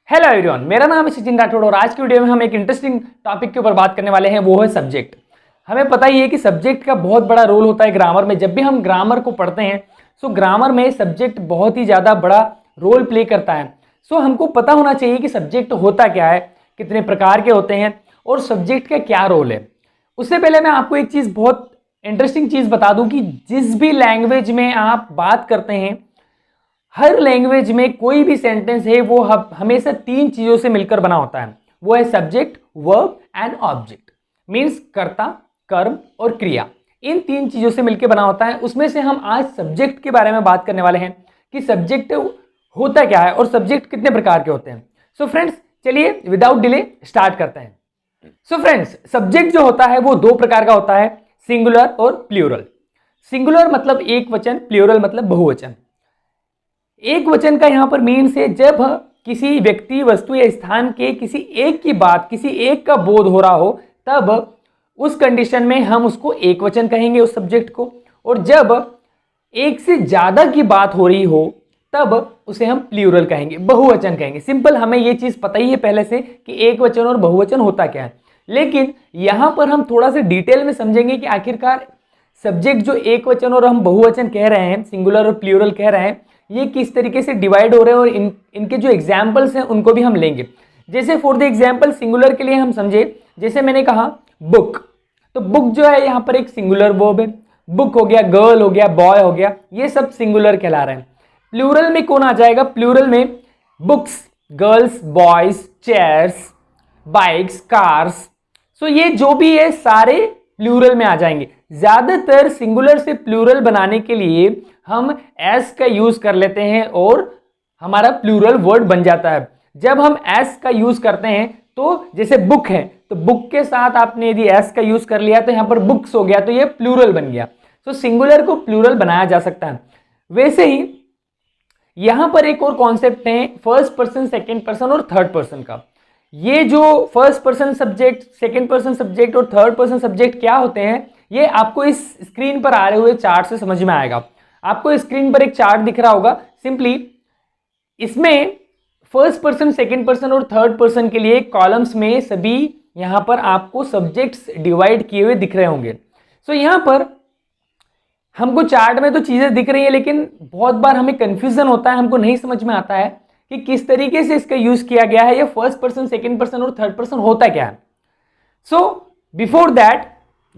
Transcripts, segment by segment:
Hello everyone, मेरा नाम है सचिन राठौड़ और आज की वीडियो में हम एक इंटरेस्टिंग टॉपिक के ऊपर बात करने वाले हैं, वो है सब्जेक्ट। हमें पता ही है कि सब्जेक्ट का बहुत बड़ा रोल होता है ग्रामर में। जब भी हम ग्रामर को पढ़ते हैं सो ग्रामर में सब्जेक्ट बहुत ही ज़्यादा बड़ा रोल प्ले करता है। सो हमको पता होना चाहिए कि सब्जेक्ट होता क्या है, कितने प्रकार के होते हैं और सब्जेक्ट का क्या रोल है। उससे पहले मैं आपको एक चीज़, बहुत इंटरेस्टिंग चीज़ बता दूं कि जिस भी लैंग्वेज में आप बात करते हैं, हर लैंग्वेज में कोई भी सेंटेंस है वो हमेशा तीन चीजों से मिलकर बना होता है। वो है subject, verb and object. Means कर्ता, कर्म और क्रिया। इन तीन चीजों से मिलकर बना होता है। उसमें से हम आज सब्जेक्ट के बारे में बात करने वाले हैं कि सब्जेक्ट होता क्या है और सब्जेक्ट कितने प्रकार के होते हैं। सो फ्रेंड्स, चलिए विदाउट डिले स्टार्ट करते हैं। सो फ्रेंड्स, सब्जेक्ट जो होता है वो दो प्रकार का होता है, सिंगुलर और प्लूरल। सिंगुलर मतलब एक वचन, प्लूरल मतलब बहुवचन। एक वचन का यहां पर मीन्स है जब किसी व्यक्ति, वस्तु या स्थान के किसी एक की बात, किसी एक का बोध हो रहा हो, तब उस कंडीशन में हम उसको एक वचन कहेंगे उस सब्जेक्ट को। और जब एक से ज्यादा की बात हो रही हो तब उसे हम प्लूरल कहेंगे, बहुवचन कहेंगे। सिंपल, हमें यह चीज पता ही है पहले से कि एक वचन और बहुवचन होता क्या है। लेकिन यहां पर हम थोड़ा सा डिटेल में समझेंगे कि आखिरकार सब्जेक्ट जो एक वचन और हम बहुवचन कह रहे हैं, सिंगुलर और प्लूरल कह रहे हैं, ये किस तरीके से डिवाइड हो रहे हैं और इनके जो एग्जाम्पल्स हैं उनको भी हम लेंगे। जैसे फॉर द एग्जाम्पल सिंगुलर के लिए हम समझे, जैसे मैंने कहा बुक, तो बुक जो है यहाँ पर एक सिंगुलर वर्ब है। बुक हो गया, गर्ल हो गया, बॉय हो गया, ये सब सिंगुलर कहला रहे हैं। प्लूरल में कौन आ जाएगा? प्लूरल में books, girls, boys, chairs, bikes, cars. So ये जो भी है सारे प्लूरल में आ जाएंगे। ज्यादातर सिंगुलर से प्लूरल बनाने के लिए हम एस का यूज कर लेते हैं और हमारा प्लूरल वर्ड बन जाता है। जब हम एस का यूज करते हैं तो जैसे बुक है तो बुक के साथ आपने यदि एस का यूज कर लिया तो यहां पर बुक्स हो गया, तो ये प्लूरल बन गया। तो सिंगुलर को प्लूरल बनाया जा सकता है। वैसे ही यहां पर एक और कॉन्सेप्ट है फर्स्ट पर्सन, सेकेंड पर्सन और थर्ड पर्सन का। ये जो first person subject, second person subject और थर्ड पर्सन सब्जेक्ट क्या होते हैं, ये आपको इस स्क्रीन पर आ रहे हुए चार्ट से समझ में आएगा। आपको स्क्रीन पर एक चार्ट दिख रहा होगा। सिंपली इसमें फर्स्ट पर्सन, सेकेंड पर्सन और थर्ड पर्सन के लिए कॉलम्स में सभी यहां पर आपको सब्जेक्ट्स डिवाइड किए हुए दिख रहे होंगे। सो यहां पर हमको चार्ट में तो चीजें दिख रही है, लेकिन बहुत बार हमें कंफ्यूजन होता है, हमको नहीं समझ में आता है कि किस तरीके से इसका यूज किया गया है, ये फर्स्ट पर्सन, सेकेंड पर्सन और थर्ड पर्सन होता क्या है। So before that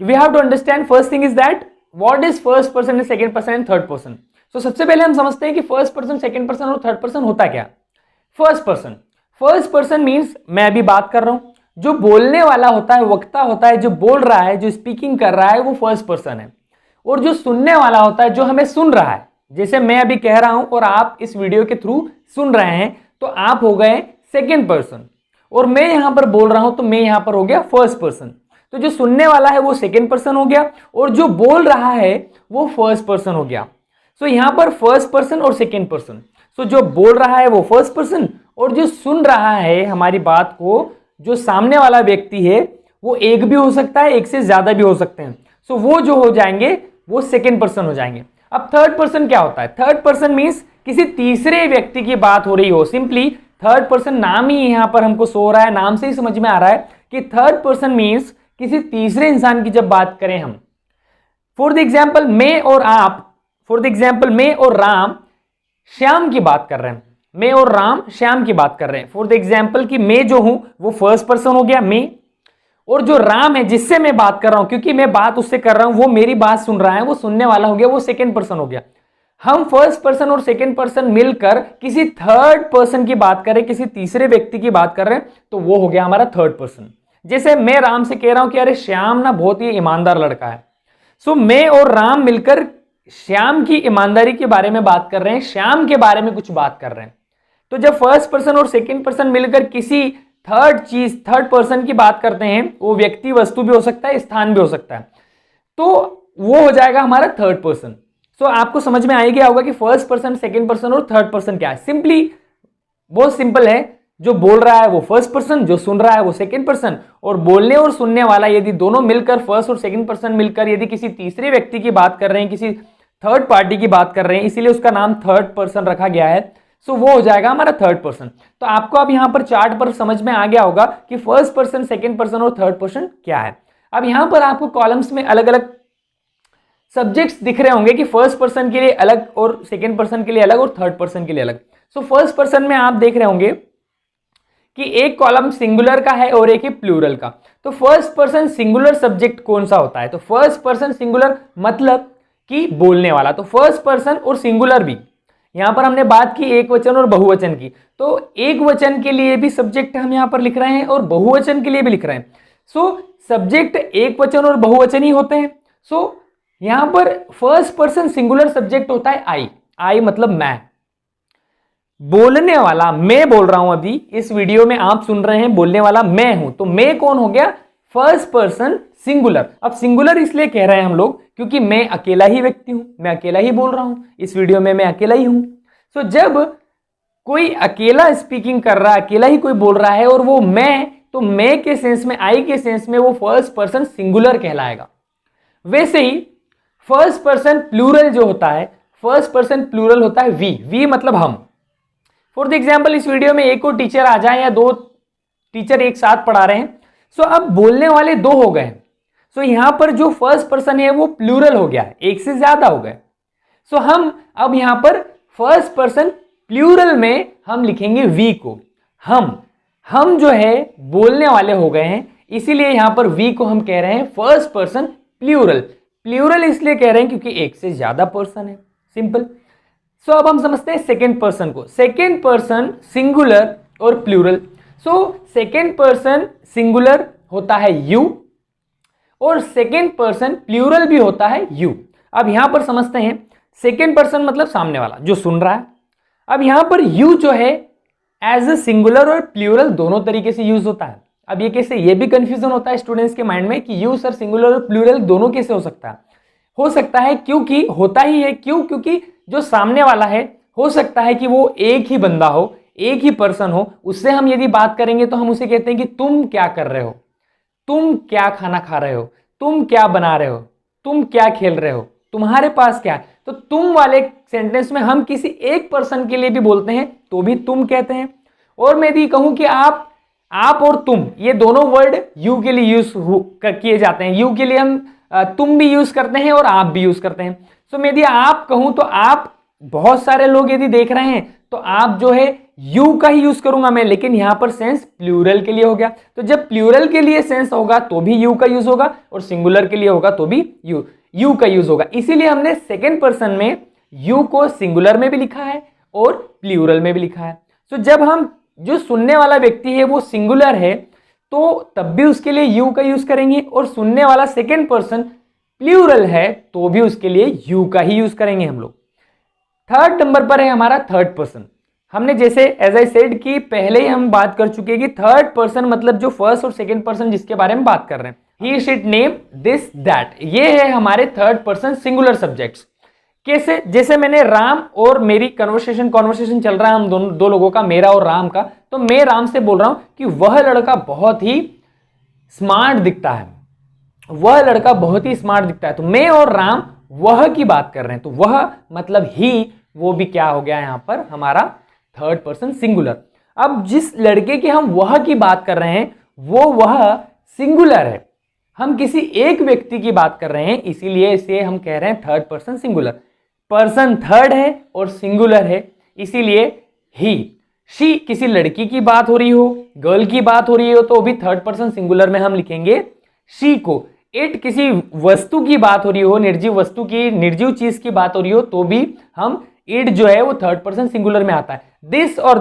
we have to understand first thing is that what is first person and second person and third person. सो सबसे पहले हम समझते हैं कि फर्स्ट पर्सन, सेकेंड पर्सन और थर्ड पर्सन होता क्या। फर्स्ट पर्सन मीन्स मैं अभी बात कर रहा हूं, जो बोलने वाला होता है, वक्ता होता है, जो बोल रहा है, जो स्पीकिंग कर रहा है, वो फर्स्ट पर्सन है। और जो सुनने वाला होता है, जो हमें सुन रहा है, जैसे मैं अभी कह रहा हूं और आप इस वीडियो के थ्रू सुन रहे हैं, तो आप हो गए सेकेंड पर्सन। और मैं यहां पर बोल रहा हूं तो मैं यहां पर हो गया फर्स्ट पर्सन। तो जो सुनने वाला है वो सेकेंड पर्सन हो गया और जो बोल रहा है वो फर्स्ट पर्सन हो गया। सो यहां पर फर्स्ट पर्सन और सेकेंड पर्सन। सो जो बोल रहा है वो फर्स्ट पर्सन और जो सुन रहा है हमारी बात को, जो सामने वाला व्यक्ति है, वो एक भी हो सकता है, एक से ज्यादा भी हो सकते हैं। सो वो जो हो जाएंगे वो सेकेंड पर्सन हो जाएंगे। अब थर्ड पर्सन क्या होता है? थर्ड पर्सन मीन्स किसी तीसरे व्यक्ति की बात हो रही हो। सिंपली थर्ड पर्सन नाम ही यहां पर हमको सो रहा है, नाम से ही समझ में आ रहा है कि थर्ड पर्सन मीन्स किसी तीसरे इंसान की जब बात करें हम। फॉर द एग्जाम्पल मैं और आप, फॉर द एग्जाम्पल मैं और राम श्याम की बात कर रहे हैं, मैं और राम श्याम की बात कर रहे हैं। फॉर द एग्जाम्पल कि मैं जो हूं वो फर्स्ट पर्सन हो गया, मैं, और जो राम है जिससे मैं बात कर रहा हूं, क्योंकि मैं बात उससे कर रहा हूं, वो मेरी बात सुन रहा है, वो सुनने वाला हो गया, वो सेकेंड पर्सन हो गया। हम फर्स्ट पर्सन और सेकेंड पर्सन मिलकर किसी थर्ड पर्सन की बात करें, किसी तीसरे व्यक्ति की बात कर रहे हैं, तो वो हो गया हमारा थर्ड पर्सन। जैसे मैं राम से कह रहा हूं कि अरे श्याम ना बहुत ही ईमानदार लड़का है। सो मैं और राम मिलकर श्याम की ईमानदारी के बारे में बात कर रहे हैं, श्याम के बारे में कुछ बात कर रहे हैं। तो जब फर्स्ट पर्सन और सेकेंड पर्सन मिलकर किसी थर्ड पर्सन की बात करते हैं, वो व्यक्ति, वस्तु भी हो सकता है, स्थान भी हो सकता है, तो वो हो जाएगा हमारा थर्ड पर्सन। सो आपको समझ में आ गया होगा कि फर्स्ट पर्सन, सेकेंड पर्सन और थर्ड पर्सन क्या है। सिंपली बहुत सिंपल है, जो बोल रहा है वो फर्स्ट पर्सन, जो सुन रहा है वो सेकेंड पर्सन, और बोलने और सुनने वाला यदि दोनों मिलकर, फर्स्ट और सेकेंड पर्सन मिलकर यदि किसी तीसरे व्यक्ति की बात कर रहे हैं, किसी थर्ड पार्टी की बात कर रहे हैं, इसीलिए उसका नाम थर्ड पर्सन रखा गया है। सो वो हो जाएगा हमारा थर्ड पर्सन। तो आपको अब यहां पर चार्ट पर समझ में आ गया होगा कि फर्स्ट पर्सन, सेकंड पर्सन और थर्ड पर्सन क्या है। अब यहां पर आपको कॉलम्स में अलग अलग सब्जेक्ट्स दिख रहे होंगे कि फर्स्ट पर्सन के लिए अलग और सेकंड पर्सन के लिए अलग और थर्ड पर्सन के लिए अलग। सो फर्स्ट पर्सन में आप देख रहे होंगे कि एक कॉलम सिंगुलर का है और एक है प्लूरल का। तो फर्स्ट पर्सन सिंगुलर सब्जेक्ट कौन सा होता है? तो फर्स्ट पर्सन सिंगुलर मतलब कि बोलने वाला। तो फर्स्ट पर्सन और सिंगुलर भी, यहां पर हमने बात की एक वचन और बहुवचन की, तो एक वचन के लिए भी सब्जेक्ट हम यहां पर लिख रहे हैं और बहुवचन के लिए भी लिख रहे हैं। सो सब्जेक्ट एक वचन और बहुवचन ही होते हैं। सो यहां पर फर्स्ट पर्सन सिंगुलर सब्जेक्ट होता है आई। आई मतलब मैं, बोलने वाला मैं बोल रहा हूं। अभी इस वीडियो में आप सुन रहे हैं बोलने वाला मैं हूं, तो मैं कौन हो गया? First person singular. अब सिंगुलर इसलिए कह रहे हैं हम लोग क्योंकि मैं अकेला ही व्यक्ति हूं, मैं अकेला ही बोल रहा हूं, इस वीडियो में मैं अकेला ही हूं। सो जब कोई अकेला स्पीकिंग कर रहा है, अकेला ही कोई बोल रहा है और वो मैं, तो मैं के सेंस में, आई के सेंस में वो फर्स्ट पर्सन सिंगुलर कहलाएगा। वैसे ही फर्स्ट पर्सन प्लूरल जो होता है, फर्स्ट पर्सन प्लूरल होता है वी। वी मतलब हम। फॉर द एग्जाम्पल इस वीडियो में एक और टीचर आ जाए या दो टीचर एक साथ पढ़ा रहे हैं, सो अब बोलने वाले दो हो गए। सो यहां पर जो फर्स्ट पर्सन है वो प्लूरल हो गया, एक से ज्यादा हो गए। सो हम अब यहां पर फर्स्ट पर्सन प्लूरल में हम लिखेंगे वी को। हम जो है बोलने वाले हो गए हैं, इसीलिए यहां पर वी को हम कह रहे हैं फर्स्ट पर्सन प्लूरल। प्लूरल इसलिए कह रहे हैं क्योंकि एक से ज्यादा पर्सन है, सिंपल। सो अब हम समझते हैं सेकेंड पर्सन को। सेकेंड पर्सन सिंगुलर और plural. So second person singular होता है यू और सेकेंड पर्सन प्लूरल भी होता है यू। अब यहां पर समझते हैं, सेकेंड पर्सन मतलब सामने वाला जो सुन रहा है। अब यहां पर यू जो है एज ए सिंगुलर और प्लूरल दोनों तरीके से यूज होता है। अब ये कैसे, ये भी कंफ्यूजन होता है स्टूडेंट्स के माइंड में कि यू सर सिंगुलर और प्लूरल दोनों कैसे हो सकता है? हो सकता है क्योंकि होता ही है, क्यों? क्योंकि जो सामने वाला है हो सकता है कि वो एक ही बंदा हो, एक ही पर्सन हो। उससे हम यदि बात करेंगे तो हम उसे कहते हैं कि तुम क्या कर रहे हो, तुम क्या खाना खा रहे हो, तुम क्या बना रहे हो, तुम क्या खेल रहे हो, तुम्हारे पास क्या है। तो तुम वाले सेंटेंस में हम किसी एक पर्सन के लिए भी बोलते हैं तो भी तुम कहते हैं। और मैं यदि कहूं कि आप और तुम, ये दोनों वर्ड यू के लिए यूज किए जाते हैं। यू के लिए हम तुम भी यूज करते हैं और आप भी यूज करते हैं। सो मैं यदि आप कहूं तो आप, बहुत सारे लोग यदि देख रहे हैं तो आप जो है यू का ही यूज करूंगा मैं, लेकिन यहां पर सेंस प्लूरल के लिए हो गया। तो जब प्लूरल के लिए सेंस होगा तो भी यू का यूज होगा और सिंगुलर के लिए होगा तो भी यू का यूज होगा। इसीलिए हमने सेकेंड पर्सन में यू को सिंगुलर में भी लिखा है और प्लूरल में भी लिखा है। सो जब हम, जो सुनने वाला व्यक्ति है वो सिंगुलर है तो तब भी उसके लिए यू का यूज करेंगे, और सुनने वाला सेकेंड पर्सन प्लूरल है तो भी उसके लिए यू का ही यूज करेंगे हम लोग। थर्ड नंबर पर है हमारा थर्ड पर्सन। हमने जैसे एज आई सेड कि पहले ही हम बात कर चुके हैं कि थर्ड पर्सन मतलब जो फर्स्ट और सेकेंड पर्सन जिसके बारे में बात कर रहे हैं, ही शिट नेम दिस दैट, ये है हमारे थर्ड पर्सन सिंगुलर सब्जेक्ट्स। कैसे? जैसे मैंने राम और मेरी कन्वर्सेशन चल रहा है हम दो लोगों का, मेरा और राम का। तो मैं राम से बोल रहा हूं कि वह लड़का बहुत ही स्मार्ट दिखता है, वह लड़का बहुत ही स्मार्ट दिखता है। तो मैं और राम वह की बात कर रहे हैं, तो वह मतलब ही, वो भी क्या हो गया यहां पर हमारा थर्ड पर्सन सिंगुलर। अब जिस लड़के की हम वह की बात कर रहे हैं वो वह सिंगुलर है, हम किसी एक व्यक्ति की बात कर रहे हैं, इसीलिए इसे हम कह रहे हैं third person singular. Person third है और सिंगुलर है, इसीलिए ही। शी किसी लड़की की बात हो रही हो, गर्ल की बात हो रही हो तो भी थर्ड पर्सन सिंगुलर में हम लिखेंगे शी को। इट किसी वस्तु की बात हो रही हो, निर्जीव वस्तु की, निर्जीव चीज की बात हो रही हो तो भी हम इट जो है वो थर्ड पर्सन सिंगुलर में आता है। दिस और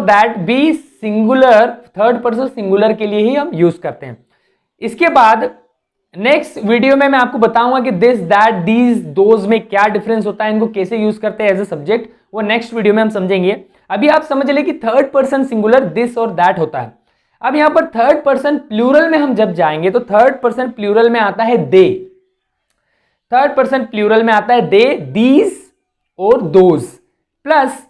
दैट भी सिंगुलर, थर्ड पर्सन सिंगुलर के लिए ही हम यूज करते हैं। इसके बाद नेक्स्ट वीडियो में मैं आपको बताऊंगा कि दिस, दैट, दीज, दोज में क्या डिफरेंस होता है, इनको कैसे यूज करते हैं एज ए सब्जेक्ट, वो नेक्स्ट वीडियो में हम समझेंगे। अभी आप समझ ले कि थर्ड पर्सन सिंगुलर दिस और दैट होता है। अब यहां पर थर्ड पर्सन प्लूरल में हम जब जाएंगे तो थर्ड पर्सन प्लूरल में आता है दे। थर्ड पर्सन प्लूरल में आता है दे, दीज और दोज। प्लस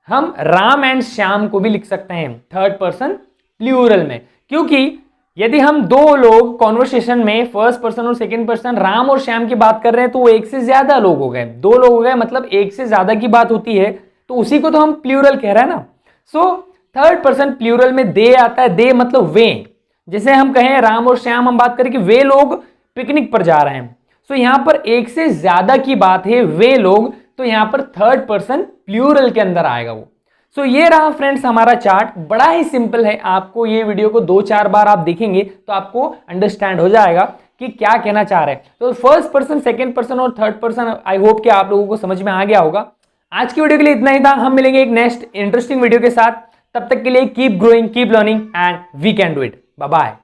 हम राम एंड श्याम को भी लिख सकते हैं थर्ड पर्सन प्लूरल में, क्योंकि यदि हम दो लोग कॉन्वर्सेशन में फर्स्ट पर्सन और सेकंड पर्सन राम और श्याम की बात कर रहे हैं तो वो एक से ज्यादा लोग हो गए, दो लोग हो गए, मतलब एक से ज्यादा की बात होती है तो उसी को तो हम प्लूरल कह रहे हैं ना। सो थर्ड पर्सन प्लूरल में दे आता है, दे मतलब वे। जैसे हम कहें राम और श्याम, हम बात करें कि वे लोग पिकनिक पर जा रहे हैं। सो यहां पर एक से ज्यादा की बात है, वे लोग, तो यहां पर थर्ड पर्सन प्लूरल के अंदर आएगा वो। सो ये रहा फ्रेंड्स हमारा चार्ट, बड़ा ही सिंपल है। आपको ये वीडियो को 2-4 बार आप देखेंगे तो आपको अंडरस्टैंड हो जाएगा कि क्या कहना चाह रहे हैं। तो फर्स्ट पर्सन, सेकंड पर्सन और थर्ड पर्सन, आई होप कि आप लोगों को समझ में आ गया होगा। आज की वीडियो के लिए इतना ही था। हम मिलेंगे एक नेक्स्ट इंटरेस्टिंग वीडियो के साथ। तब तक के लिए keep growing, keep learning and we can do it. Bye bye.